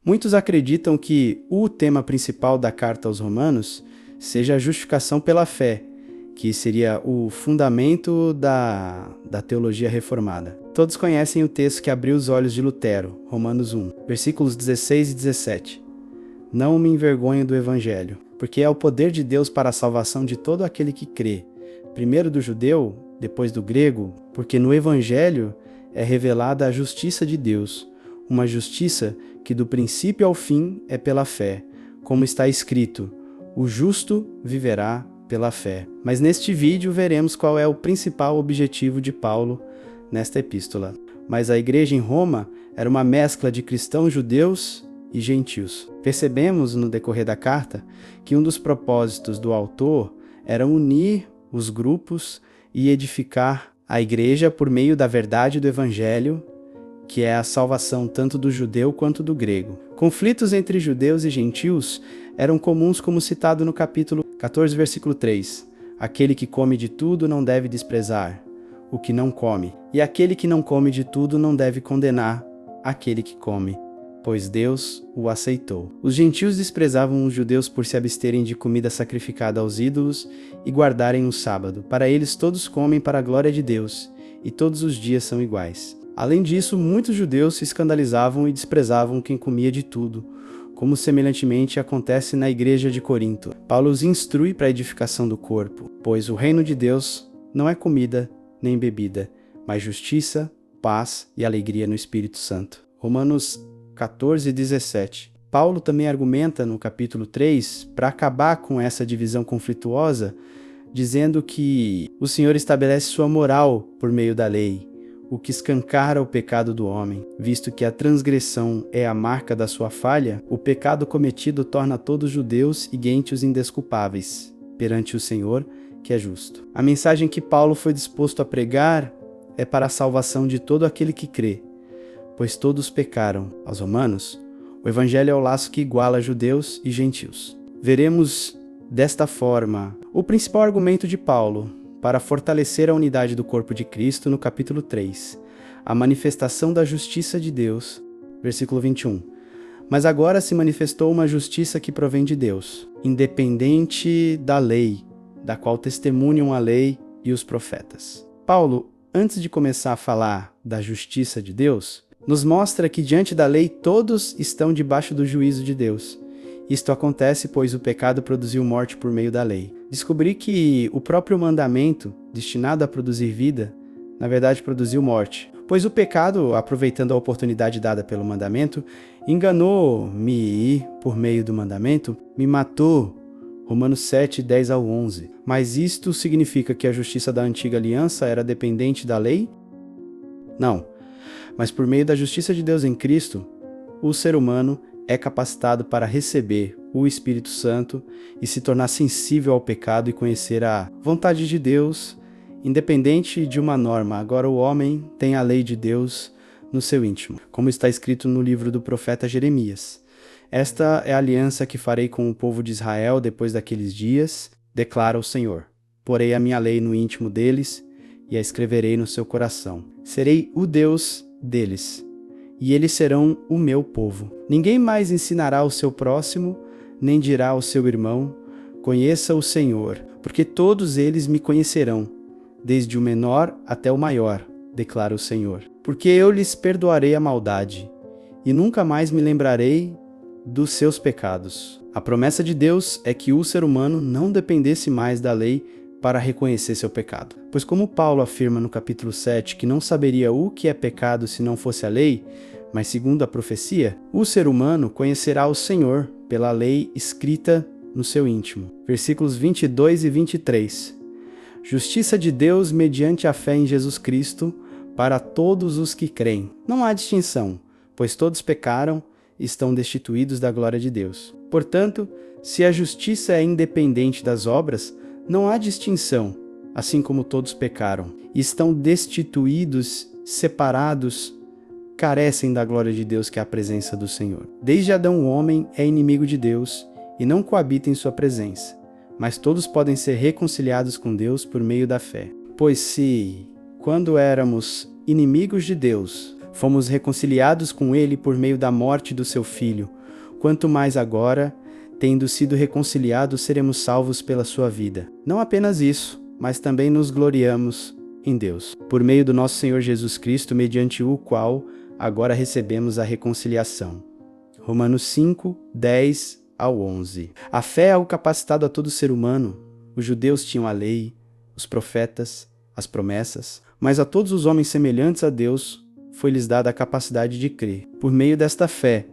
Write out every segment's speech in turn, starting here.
Muitos acreditam que o tema principal da carta aos Romanos seja a justificação pela fé, que seria o fundamento da teologia reformada. Todos conhecem o texto que abriu os olhos de Lutero, Romanos 1, versículos 16 e 17. Não me envergonho do Evangelho, porque é o poder de Deus para a salvação de todo aquele que crê, primeiro do judeu, depois do grego, porque no Evangelho é revelada a justiça de Deus, uma justiça que do princípio ao fim é pela fé, como está escrito, o justo viverá pela fé. Mas neste vídeo veremos qual é o principal objetivo de Paulo nesta epístola. Mas a igreja em Roma era uma mescla de cristãos judeus e gentios. Percebemos no decorrer da carta que um dos propósitos do autor era unir os grupos e edificar a igreja por meio da verdade do evangelho, que é a salvação tanto do judeu quanto do grego. Conflitos entre judeus e gentios eram comuns, como citado no capítulo 14, versículo 3. Aquele que come de tudo não deve desprezar o que não come, e aquele que não come de tudo não deve condenar aquele que come, pois Deus o aceitou. Os gentios desprezavam os judeus por se absterem de comida sacrificada aos ídolos e guardarem o sábado. Para eles todos comem para a glória de Deus, e todos os dias são iguais. Além disso, muitos judeus se escandalizavam e desprezavam quem comia de tudo, como semelhantemente acontece na igreja de Corinto. Paulo os instrui para a edificação do corpo, pois o reino de Deus não é comida nem bebida, mas justiça, paz e alegria no Espírito Santo. Romanos 14, 17. Paulo também argumenta no capítulo 3 para acabar com essa divisão conflituosa, dizendo que o Senhor estabelece sua moral por meio da lei, o que escancara o pecado do homem. Visto que a transgressão é a marca da sua falha, o pecado cometido torna todos judeus e gentios indesculpáveis perante o Senhor, que é justo. A mensagem que Paulo foi disposto a pregar é para a salvação de todo aquele que crê, pois todos pecaram. Aos Romanos, o Evangelho é o laço que iguala judeus e gentios. Veremos desta forma o principal argumento de Paulo para fortalecer a unidade do corpo de Cristo no capítulo 3, a manifestação da justiça de Deus, versículo 21. Mas agora se manifestou uma justiça que provém de Deus, independente da lei, da qual testemunham a lei e os profetas. Paulo, antes de começar a falar da justiça de Deus, nos mostra que diante da lei todos estão debaixo do juízo de Deus. Isto acontece pois o pecado produziu morte por meio da lei. Descobri que o próprio mandamento, destinado a produzir vida, na verdade produziu morte. Pois o pecado, aproveitando a oportunidade dada pelo mandamento, enganou-me e, por meio do mandamento, me matou. Romanos 7, 10 ao 11. Mas isto significa que a justiça da antiga aliança era dependente da lei? Não. Mas por meio da justiça de Deus em Cristo, o ser humano é capacitado para receber o Espírito Santo e se tornar sensível ao pecado e conhecer a vontade de Deus, independente de uma norma. Agora o homem tem a lei de Deus no seu íntimo, como está escrito no livro do profeta Jeremias. Esta é a aliança que farei com o povo de Israel depois daqueles dias, declara o Senhor. Porei a minha lei no íntimo deles e a escreverei no seu coração. Serei o Deus deles, e eles serão o meu povo. Ninguém mais ensinará ao seu próximo, nem dirá ao seu irmão, conheça o Senhor, porque todos eles me conhecerão, desde o menor até o maior, declara o Senhor. Porque eu lhes perdoarei a maldade, e nunca mais me lembrarei dos seus pecados. A promessa de Deus é que o ser humano não dependesse mais da lei para reconhecer seu pecado. Pois como Paulo afirma no capítulo 7 que não saberia o que é pecado se não fosse a lei, mas segundo a profecia, o ser humano conhecerá o Senhor pela lei escrita no seu íntimo. Versículos 22 e 23. Justiça de Deus mediante a fé em Jesus Cristo para todos os que creem. Não há distinção, pois todos pecaram e estão destituídos da glória de Deus. Portanto, se a justiça é independente das obras, não há distinção, assim como todos pecaram e estão destituídos, separados, carecem da glória de Deus, que é a presença do Senhor. Desde Adão o homem é inimigo de Deus e não coabita em sua presença, mas todos podem ser reconciliados com Deus por meio da fé. Pois se, quando éramos inimigos de Deus, Fomos reconciliados com Ele por meio da morte do seu Filho. Quanto mais agora, tendo sido reconciliados, seremos salvos pela sua vida. Não apenas isso, mas também nos gloriamos em Deus, por meio do nosso Senhor Jesus Cristo, mediante o qual agora recebemos a reconciliação. Romanos 5, 10 ao 11. A fé é o capacitado a todo ser humano. Os judeus tinham a lei, os profetas, as promessas, mas a todos os homens semelhantes a Deus foi-lhes dada a capacidade de crer. Por meio desta fé,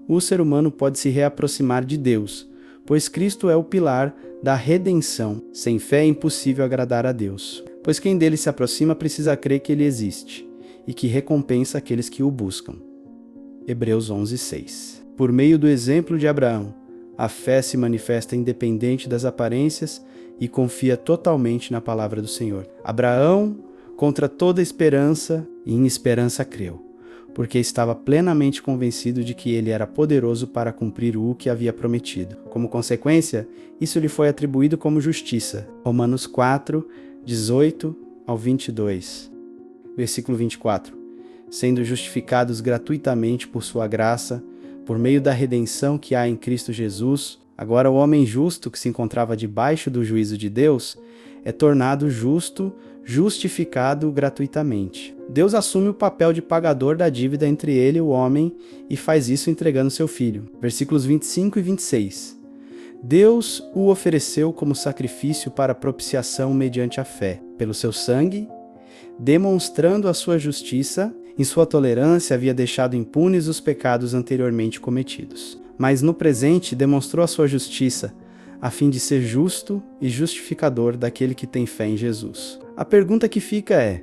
o ser humano pode se reaproximar de Deus, pois Cristo é o pilar da redenção. Sem fé é impossível agradar a Deus, pois quem dele se aproxima precisa crer que ele existe e que recompensa aqueles que o buscam. Hebreus 11, 6. Por meio do exemplo de Abraão, a fé se manifesta independente das aparências e confia totalmente na palavra do Senhor. Abraão, contra toda esperança, e em esperança creu, porque estava plenamente convencido de que ele era poderoso para cumprir o que havia prometido. Como consequência, isso lhe foi atribuído como justiça. Romanos 4, 18 ao 22. Versículo 24. Sendo justificados gratuitamente por sua graça, por meio da redenção que há em Cristo Jesus, agora o homem justo que se encontrava debaixo do juízo de Deus é tornado justo, justificado gratuitamente. Deus assume o papel de pagador da dívida entre ele e o homem e faz isso entregando seu filho. Versículos 25 e 26. Deus o ofereceu como sacrifício para propiciação mediante a fé, pelo seu sangue, demonstrando a sua justiça. Em sua tolerância havia deixado impunes os pecados anteriormente cometidos. Mas no presente demonstrou a sua justiça, a fim de ser justo e justificador daquele que tem fé em Jesus. A pergunta que fica é: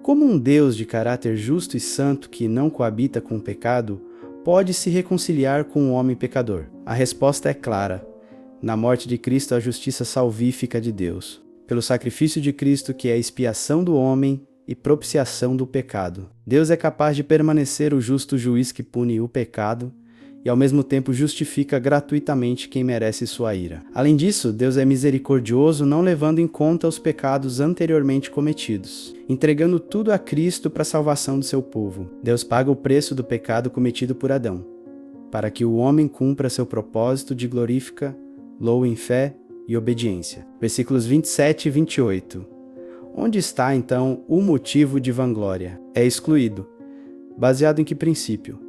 como um Deus de caráter justo e santo que não coabita com o pecado pode se reconciliar com um homem pecador? A resposta é clara. Na morte de Cristo, a justiça salvífica de Deus. Pelo sacrifício de Cristo, que é a expiação do homem e propiciação do pecado. Deus é capaz de permanecer o justo juiz que pune o pecado e ao mesmo tempo justifica gratuitamente quem merece sua ira. Além disso, Deus é misericordioso, não levando em conta os pecados anteriormente cometidos, entregando tudo a Cristo para a salvação do seu povo. Deus paga o preço do pecado cometido por Adão, para que o homem cumpra seu propósito de glorificá-lo em fé e obediência. Versículos 27 e 28. Onde está, então, o motivo de vanglória? É excluído. Baseado em que princípio?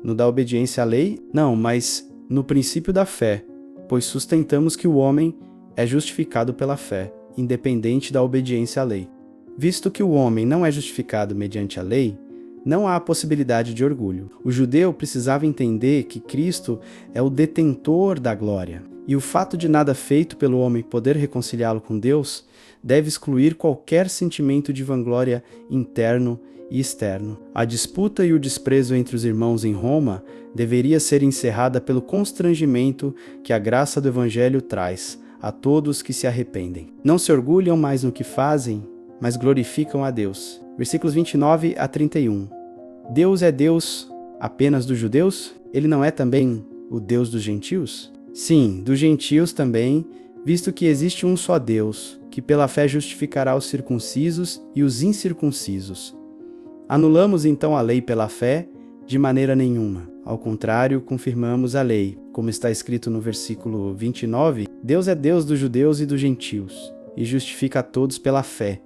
No da obediência à lei? Não, mas no princípio da fé, pois sustentamos que o homem é justificado pela fé, independente da obediência à lei. Visto que o homem não é justificado mediante a lei, não há possibilidade de orgulho. O judeu precisava entender que Cristo é o detentor da glória, e o fato de nada feito pelo homem poder reconciliá-lo com Deus deve excluir qualquer sentimento de vanglória interno e externo. A disputa e o desprezo entre os irmãos em Roma deveria ser encerrada pelo constrangimento que a graça do Evangelho traz a todos que se arrependem. Não se orgulham mais no que fazem, mas glorificam a Deus. Versículos 29 a 31. Deus é Deus apenas dos judeus? Ele não é também o Deus dos gentios? Sim, dos gentios também, visto que existe um só Deus, que pela fé justificará os circuncisos e os incircuncisos. Anulamos então a lei pela fé? De maneira nenhuma. Ao contrário, confirmamos a lei. Como está escrito no versículo 29, Deus é Deus dos judeus e dos gentios, e justifica a todos pela fé,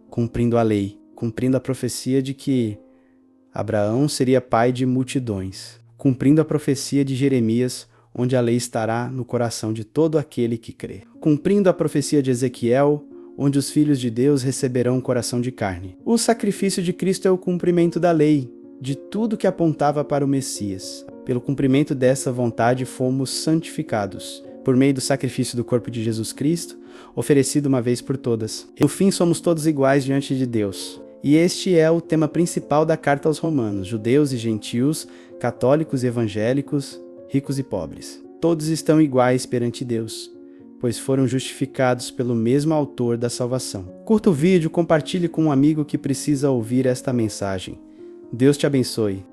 cumprindo a lei, cumprindo a profecia de que Abraão seria pai de multidões, cumprindo a profecia de Jeremias, onde a lei estará no coração de todo aquele que crê, cumprindo a profecia de Ezequiel, onde os filhos de Deus receberão um coração de carne. O sacrifício de Cristo é o cumprimento da lei, de tudo que apontava para o Messias. Pelo cumprimento dessa vontade fomos santificados, por meio do sacrifício do corpo de Jesus Cristo, oferecido uma vez por todas. No fim, somos todos iguais diante de Deus. E este é o tema principal da carta aos Romanos: judeus e gentios, católicos e evangélicos, ricos e pobres. Todos estão iguais perante Deus, pois foram justificados pelo mesmo autor da salvação. Curta o vídeo, compartilhe com um amigo que precisa ouvir esta mensagem. Deus te abençoe.